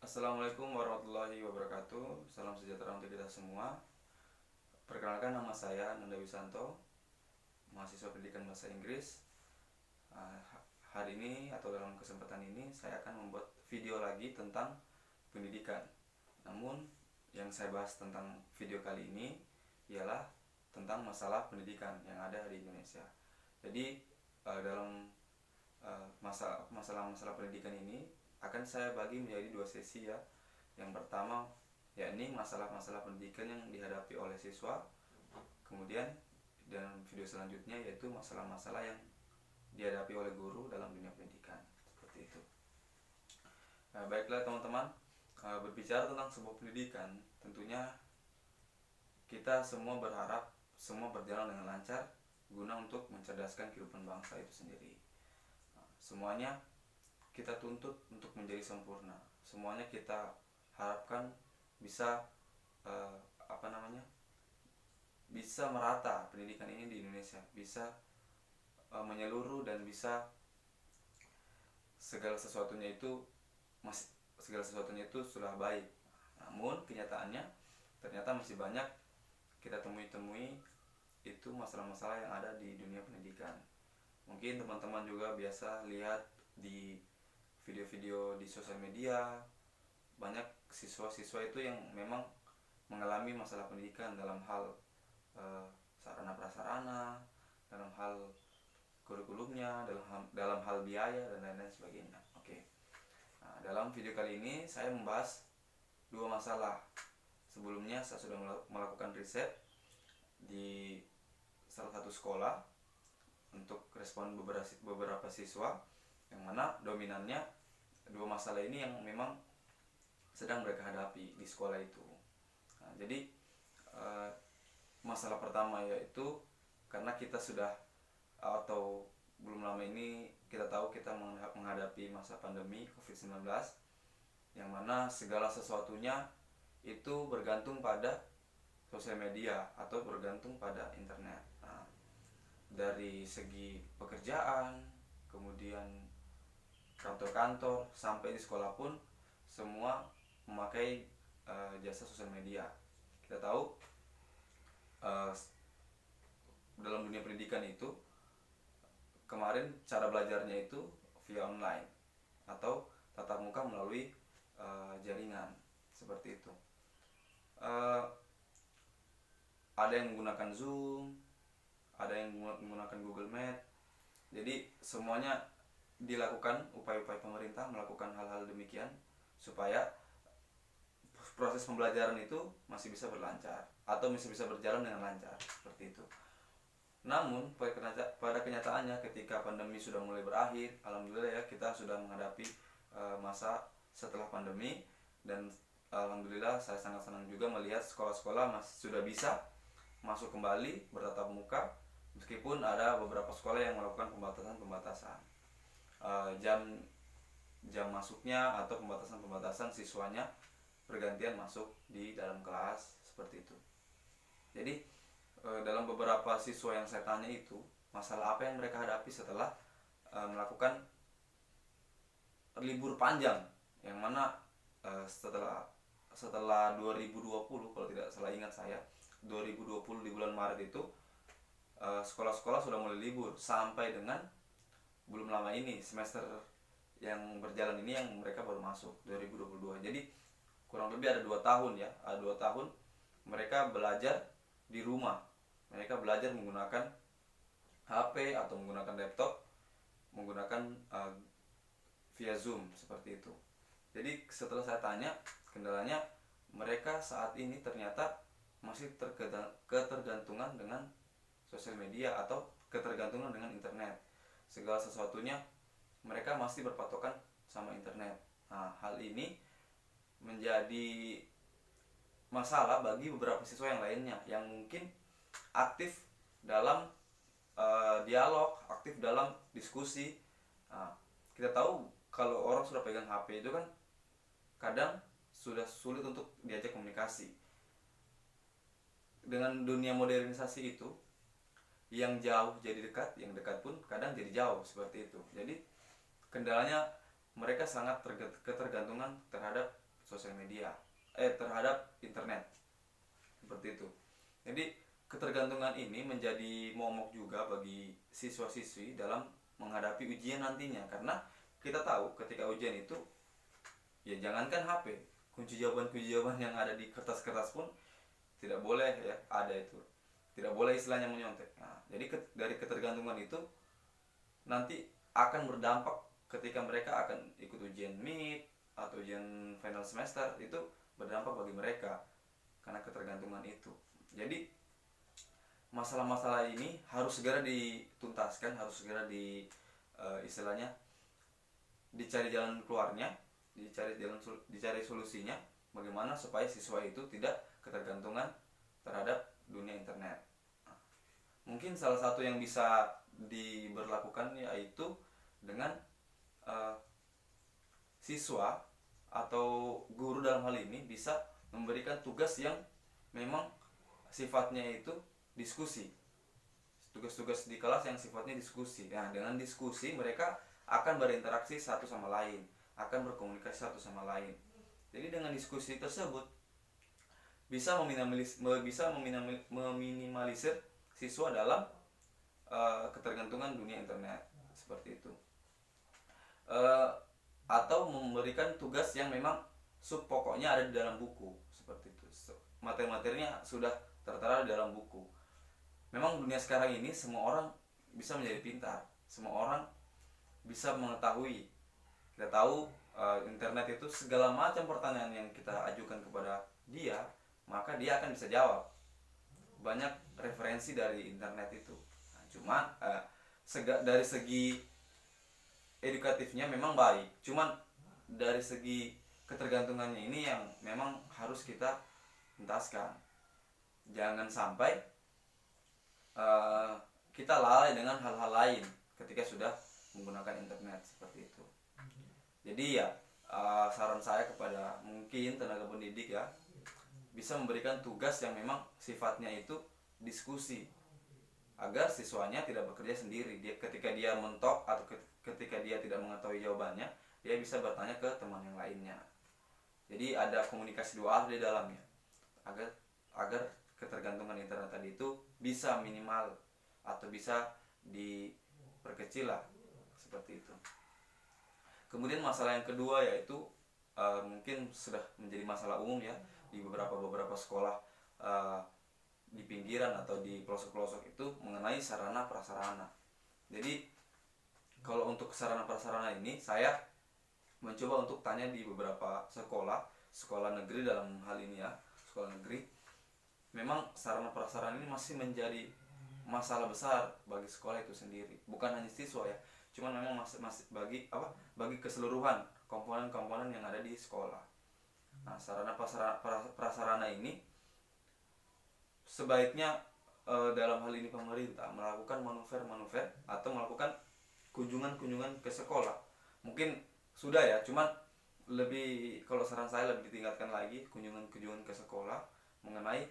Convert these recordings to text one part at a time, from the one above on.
Assalamualaikum warahmatullahi wabarakatuh. Salam sejahtera untuk kita semua. Perkenalkan, nama saya Nanda Wisanto, mahasiswa pendidikan bahasa Inggris. Hari ini atau dalam kesempatan ini saya akan membuat video lagi tentang pendidikan. Namun yang saya bahas tentang video kali ini ialah tentang masalah pendidikan yang ada di Indonesia. Jadi dalam masalah-masalah pendidikan ini akan saya bagi menjadi dua sesi ya. Yang pertama yakni masalah-masalah pendidikan yang dihadapi oleh siswa. Kemudian dalam video selanjutnya yaitu masalah-masalah yang dihadapi oleh guru dalam dunia pendidikan. Seperti itu. Baiklah teman-teman, berbicara tentang sebuah pendidikan, tentunya kita semua berharap semua berjalan dengan lancar guna untuk mencerdaskan kehidupan bangsa itu sendiri. Semuanya kita tuntut untuk menjadi sempurna. Semuanya kita harapkan bisa bisa merata pendidikan ini di Indonesia, bisa menyeluruh dan bisa segala sesuatunya itu sudah baik. Namun kenyataannya ternyata masih banyak kita temui itu masalah-masalah yang ada di dunia pendidikan. Mungkin teman-teman juga biasa lihat di video-video di sosial media, banyak siswa-siswa itu yang memang mengalami masalah pendidikan dalam hal sarana prasarana, dalam hal kurikulumnya, dalam hal biaya dan lain-lain sebagainya. Oke. Nah, dalam video kali ini saya membahas dua masalah. Sebelumnya saya sudah melakukan riset di salah satu sekolah untuk respon beberapa siswa, yang mana dominannya dua masalah ini yang memang sedang mereka hadapi di sekolah itu. Nah, jadi masalah pertama yaitu karena kita sudah atau belum lama ini kita tahu kita menghadapi masa pandemi COVID-19, yang mana segala sesuatunya itu bergantung pada sosial media atau bergantung pada internet. Nah, dari segi pekerjaan, kemudian kantor-kantor, sampai di sekolah pun semua memakai jasa sosial media. Kita tahu dalam dunia pendidikan itu kemarin cara belajarnya itu via online atau tatap muka melalui jaringan seperti itu. Ada yang menggunakan Zoom, ada yang menggunakan Google Meet. Jadi semuanya dilakukan upaya-upaya pemerintah melakukan hal-hal demikian supaya proses pembelajaran itu masih bisa berlancar atau masih bisa berjalan dengan lancar seperti itu. Namun pada kenyataannya ketika pandemi sudah mulai berakhir, alhamdulillah ya, kita sudah menghadapi masa setelah pandemi, dan alhamdulillah saya sangat senang juga melihat sekolah-sekolah sudah bisa masuk kembali bertatap muka, meskipun ada beberapa sekolah yang melakukan pembatasan jam masuknya atau pembatasan siswanya bergantian masuk di dalam kelas seperti itu. Jadi dalam beberapa siswa yang saya tanya itu, masalah apa yang mereka hadapi setelah melakukan libur panjang, yang mana setelah 2020, kalau tidak salah ingat saya 2020 di bulan Maret itu sekolah-sekolah sudah mulai libur sampai dengan belum lama ini semester yang berjalan ini yang mereka baru masuk 2022. Jadi kurang lebih ada 2 tahun ya, ada 2 tahun mereka belajar di rumah. Mereka belajar menggunakan HP atau menggunakan laptop, menggunakan via Zoom seperti itu. Jadi setelah saya tanya kendalanya, mereka saat ini ternyata masih ketergantungan dengan sosial media atau ketergantungan dengan internet. Segala sesuatunya mereka masih berpatokan sama internet. Nah, hal ini menjadi masalah bagi beberapa siswa yang lainnya yang mungkin aktif dalam dialog, aktif dalam diskusi. Nah, kita tahu kalau orang sudah pegang HP itu kan kadang sudah sulit untuk diajak komunikasi. Dengan dunia modernisasi itu, yang jauh jadi dekat, yang dekat pun kadang jadi jauh seperti itu. Jadi kendalanya mereka sangat ketergantungan terhadap sosial media, terhadap internet, seperti itu. Jadi ketergantungan ini menjadi momok juga bagi siswa-siswi dalam menghadapi ujian nantinya, karena kita tahu ketika ujian itu ya jangankan HP, kunci jawaban yang ada di kertas-kertas pun tidak boleh ya ada itu, tidak boleh istilahnya menyontek. Nah, jadi dari ketergantungan itu nanti akan berdampak ketika mereka akan ikut ujian mid atau ujian final semester, itu berdampak bagi mereka karena ketergantungan itu. Jadi masalah-masalah ini harus segera dituntaskan, harus segera istilahnya dicari jalan keluarnya, dicari solusinya bagaimana supaya siswa itu tidak ketergantungan terhadap dunia internet. Mungkin salah satu yang bisa diberlakukan yaitu dengan siswa atau guru dalam hal ini bisa memberikan tugas yang memang sifatnya itu diskusi, tugas-tugas di kelas yang sifatnya diskusi. Nah, dengan diskusi mereka akan berinteraksi satu sama lain, akan berkomunikasi satu sama lain. Jadi dengan diskusi tersebut bisa meminimalisir siswa dalam ketergantungan dunia internet, seperti itu. Atau memberikan tugas yang memang sub pokoknya ada di dalam buku, seperti itu. Materi-materinya sudah tertera di dalam buku. Memang dunia sekarang ini semua orang bisa menjadi pintar, semua orang bisa mengetahui. Kita tahu internet itu segala macam pertanyaan yang kita ajukan kepada dia, maka dia akan bisa jawab. Banyak referensi dari internet itu. Nah, cuma dari segi edukatifnya memang baik, cuman dari segi ketergantungannya ini yang memang harus kita tuntaskan. Jangan sampai kita lalai dengan hal-hal lain ketika sudah menggunakan internet, seperti itu. Jadi ya saran saya kepada mungkin tenaga pendidik ya, bisa memberikan tugas yang memang sifatnya itu diskusi, agar siswanya tidak bekerja sendiri. Ketika dia mentok atau ketika dia tidak mengetahui jawabannya, dia bisa bertanya ke teman yang lainnya. Jadi ada komunikasi dua arah di dalamnya, agar ketergantungan internet tadi itu bisa minimal atau bisa diperkecil lah, seperti itu. Kemudian masalah yang kedua yaitu mungkin sudah menjadi masalah umum ya di beberapa sekolah di pinggiran atau di pelosok-pelosok itu, mengenai sarana prasarana. Jadi kalau untuk sarana prasarana ini saya mencoba untuk tanya di beberapa sekolah negeri dalam hal ini ya, sekolah negeri. Memang sarana prasarana ini masih menjadi masalah besar bagi sekolah itu sendiri, bukan hanya siswa ya, cuman memang masih bagi keseluruhan komponen-komponen yang ada di sekolah. Nah, sarana prasarana ini sebaiknya dalam hal ini pemerintah melakukan manuver atau melakukan kunjungan ke sekolah. Mungkin sudah ya, cuman kalau saran saya lebih ditingkatkan lagi kunjungan ke sekolah mengenai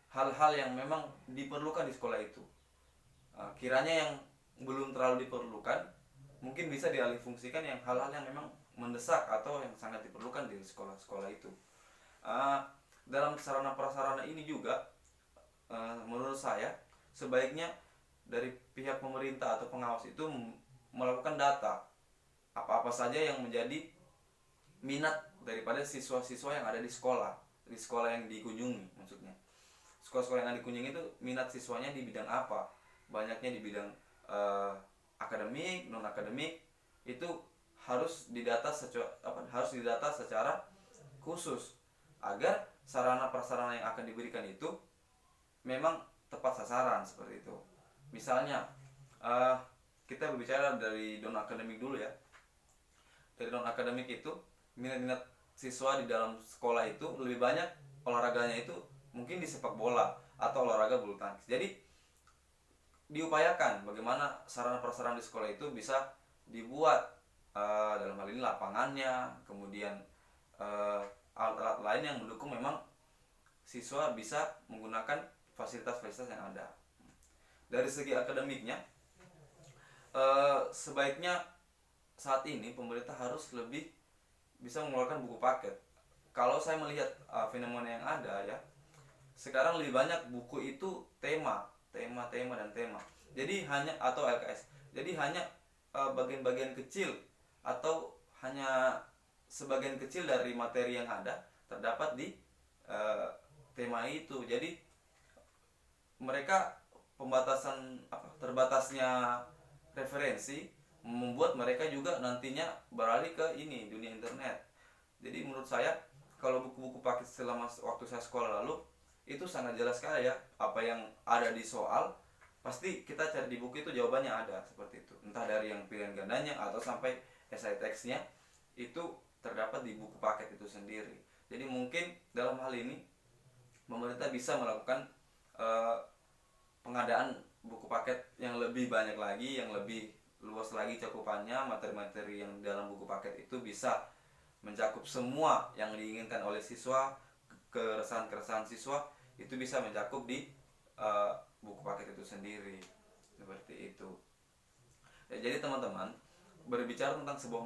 hal-hal yang memang diperlukan di sekolah itu. Kiranya yang belum terlalu diperlukan mungkin bisa dialihfungsikan yang hal-hal yang memang mendesak atau yang sangat diperlukan di sekolah-sekolah itu. Dalam sarana prasarana ini juga menurut saya sebaiknya dari pihak pemerintah atau pengawas itu melakukan data apa-apa saja yang menjadi minat daripada siswa-siswa yang ada di sekolah yang dikunjungi. Maksudnya sekolah-sekolah yang dikunjungi itu minat siswanya di bidang apa, banyaknya di bidang akademik, non akademik, itu harus didata secara khusus agar sarana prasarana yang akan diberikan itu memang tepat sasaran, seperti itu. Misalnya kita berbicara dari non akademik dulu ya. Dari non akademik itu minat-minat siswa di dalam sekolah itu lebih banyak olahraganya itu mungkin di sepak bola atau olahraga bulu tangkis. Jadi diupayakan bagaimana sarana prasarana di sekolah itu bisa dibuat dalam hal ini lapangannya, kemudian alat-alat lain yang mendukung memang siswa bisa menggunakan fasilitas-fasilitas yang ada. Dari segi akademiknya sebaiknya saat ini pemerintah harus lebih bisa mengeluarkan buku paket, kalau saya melihat fenomena yang ada ya, sekarang lebih banyak buku itu tema dan tema. Jadi hanya atau LKS. Jadi hanya bagian-bagian kecil atau hanya sebagian kecil dari materi yang ada terdapat di tema itu. Jadi mereka terbatasnya referensi membuat mereka juga nantinya beralih ke ini dunia internet. Jadi menurut saya kalau buku-buku paket selama waktu saya sekolah lalu itu sangat jelas sekali ya, apa yang ada di soal pasti kita cari di buku itu jawabannya ada seperti itu, entah dari yang pilihan gandanya atau sampai esai teksnya itu terdapat di buku paket itu sendiri. Jadi mungkin dalam hal ini pemerintah bisa melakukan pengadaan buku paket yang lebih banyak lagi, yang lebih luas lagi cakupannya. Materi-materi yang dalam buku paket itu bisa mencakup semua yang diinginkan oleh siswa, keresahan-keresahan siswa itu bisa mencakup di buku paket itu sendiri, seperti itu ya. Jadi teman-teman, berbicara tentang sebuah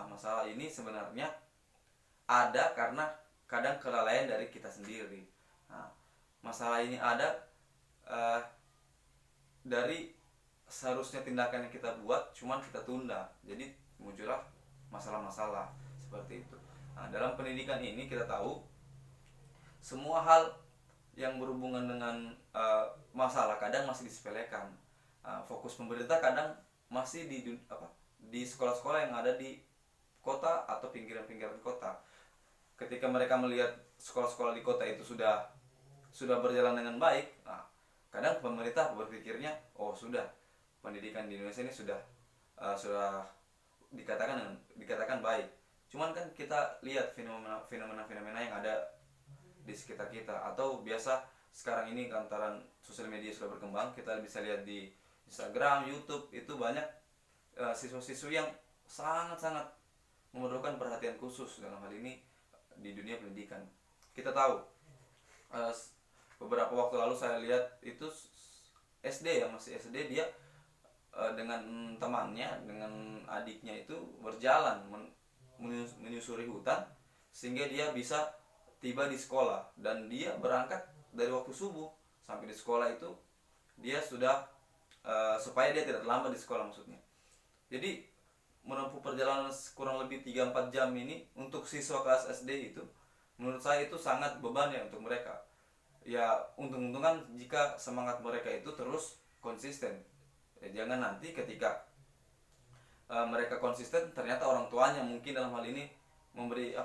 masalah ini sebenarnya ada karena kadang kelalaian dari kita sendiri. Nah, masalah ini ada dari seharusnya tindakan yang kita buat cuman kita tunda, jadi muncullah masalah-masalah seperti itu. Nah, dalam pendidikan ini kita tahu semua hal yang berhubungan dengan masalah kadang masih disepelekan. Fokus pemerintah kadang masih di sekolah-sekolah yang ada di kota atau pinggiran-pinggiran kota. Ketika mereka melihat sekolah-sekolah di kota itu sudah berjalan dengan baik, nah, kadang pemerintah berpikirnya sudah pendidikan di Indonesia ini sudah dikatakan baik. Cuman kan kita lihat fenomena yang ada di sekitar kita, atau biasa sekarang ini lantaran sosial media sudah berkembang, kita bisa lihat di Instagram, YouTube itu banyak siswa-siswi yang sangat-sangat memerlukan perhatian khusus dalam hal ini di dunia pendidikan. Kita tahu beberapa waktu lalu saya lihat itu masih SD, dia dengan temannya, dengan adiknya itu berjalan menyusuri hutan sehingga dia bisa tiba di sekolah, dan dia berangkat dari waktu subuh sampai di sekolah itu dia sudah supaya dia tidak terlambat di sekolah maksudnya. Jadi menempuh perjalanan kurang lebih 3-4 jam ini untuk siswa kelas SD itu menurut saya itu sangat beban ya untuk mereka. Ya untung-untungan jika semangat mereka itu terus konsisten. Jangan nanti ketika mereka konsisten ternyata orang tuanya mungkin dalam hal ini memberi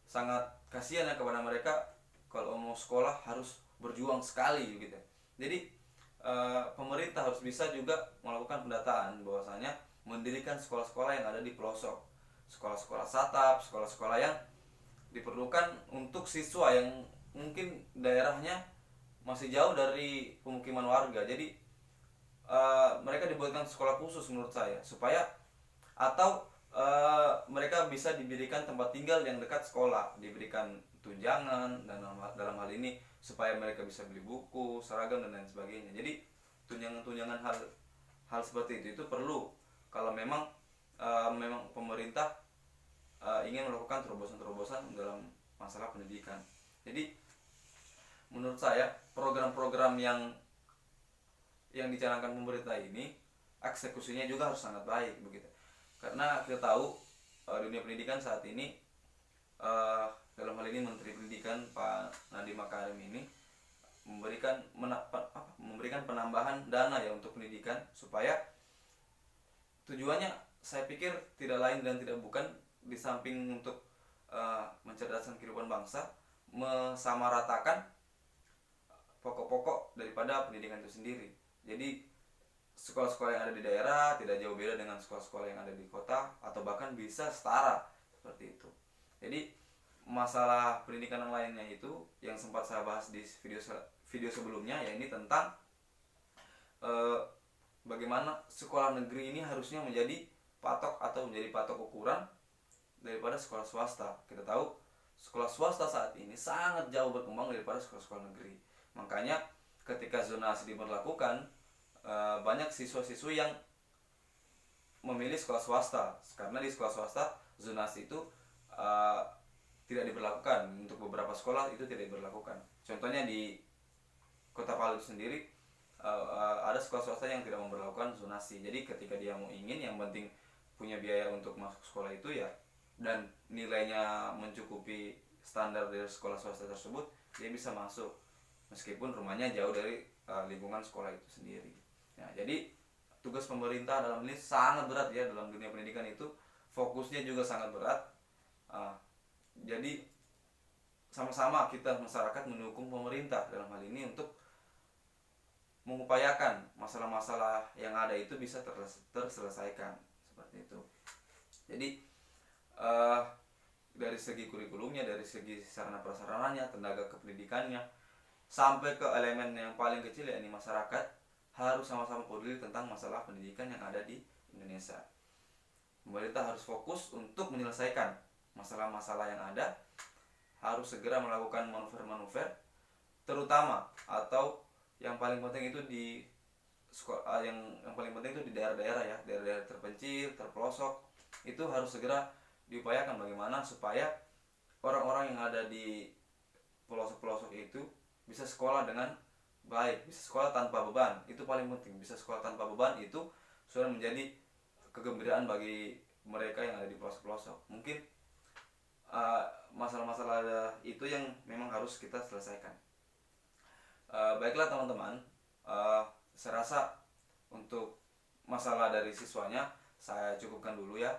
sangat kasihan ya kepada mereka, kalau mau sekolah harus berjuang sekali gitu. Jadi pemerintah harus bisa juga melakukan pendataan bahwasanya mendirikan sekolah-sekolah yang ada di pelosok, sekolah-sekolah satap, sekolah-sekolah yang diperlukan untuk siswa yang mungkin daerahnya masih jauh dari pemukiman warga. Jadi mereka dibuatkan sekolah khusus menurut saya, supaya atau mereka bisa diberikan tempat tinggal yang dekat sekolah, diberikan tunjangan dan dalam hal ini supaya mereka bisa beli buku, seragam dan lain sebagainya. Jadi tunjangan hal seperti itu perlu kalau memang pemerintah ingin melakukan terobosan-terobosan dalam masalah pendidikan. Jadi menurut saya program-program yang dicanangkan pemerintah ini eksekusinya juga harus sangat baik begitu. Karena kita tahu dunia pendidikan saat ini dalam hal ini Menteri Pendidikan Pak Nadiem Makarim ini memberikan penambahan dana ya untuk pendidikan, supaya tujuannya saya pikir tidak lain dan tidak bukan di samping untuk mencerdaskan kehidupan bangsa, mensamaratakan pokok-pokok daripada pendidikan itu sendiri. Jadi sekolah-sekolah yang ada di daerah tidak jauh beda dengan sekolah-sekolah yang ada di kota, atau bahkan bisa setara seperti itu. Jadi masalah pendidikan yang lainnya itu yang sempat saya bahas di video sebelumnya, ya ini tentang bagaimana sekolah negeri ini harusnya menjadi patok atau menjadi patok ukuran daripada sekolah swasta. Kita tahu sekolah swasta saat ini sangat jauh berkembang daripada sekolah-sekolah negeri. Makanya ketika zonasi diberlakukan, banyak siswa-siswi yang memilih sekolah swasta, karena di sekolah swasta zonasi itu tidak diberlakukan. Untuk beberapa sekolah itu tidak diberlakukan. Contohnya di Kota Palu itu sendiri, ada sekolah swasta yang tidak memberlakukan zonasi. Jadi ketika dia mau ingin, yang penting punya biaya untuk masuk sekolah itu ya, dan nilainya mencukupi standar dari sekolah swasta tersebut, dia bisa masuk meskipun rumahnya jauh dari lingkungan sekolah itu sendiri. Nah, jadi tugas pemerintah dalam ini sangat berat ya, dalam dunia pendidikan itu fokusnya juga sangat berat. Jadi sama-sama kita masyarakat mendukung pemerintah dalam hal ini untuk mengupayakan masalah-masalah yang ada itu bisa terselesaikan seperti itu. Jadi dari segi kurikulumnya, dari segi sarana prasarananya, tenaga kependidikannya, sampai ke elemen yang paling kecil yakni masyarakat, harus sama-sama peduli tentang masalah pendidikan yang ada di Indonesia. Pemerintah harus fokus untuk menyelesaikan masalah-masalah yang ada, harus segera melakukan manuver-manuver, terutama atau yang paling penting itu di sekolah, yang paling penting itu di daerah-daerah ya, daerah-daerah terpencil, terpelosok, itu harus segera diupayakan bagaimana supaya orang-orang yang ada di pelosok-pelosok itu bisa sekolah dengan baik, bisa sekolah tanpa beban. Itu paling penting, bisa sekolah tanpa beban itu sudah menjadi kegembiraan bagi mereka yang ada di pelosok-pelosok. Mungkin masalah-masalah itu yang memang harus kita selesaikan. Baiklah teman-teman, saya rasa untuk masalah dari siswanya saya cukupkan dulu ya.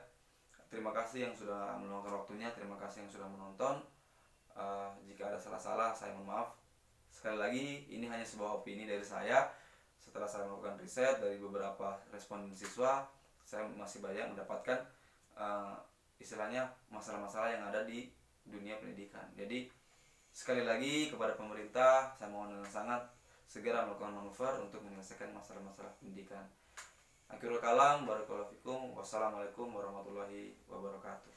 Terima kasih yang sudah meluangkan waktunya, terima kasih yang sudah menonton. Jika ada salah-salah saya mohon maaf. Sekali lagi, ini hanya sebuah opini dari saya. Setelah saya melakukan riset dari beberapa responden siswa, saya masih banyak mendapatkan istilahnya masalah-masalah yang ada di dunia pendidikan. Jadi sekali lagi kepada pemerintah saya mohon dengan sangat segera melakukan manuver untuk menyelesaikan masalah-masalah pendidikan. Akhirul kalam, barakallahu fikum, wassalamualaikum warahmatullahi wabarakatuh.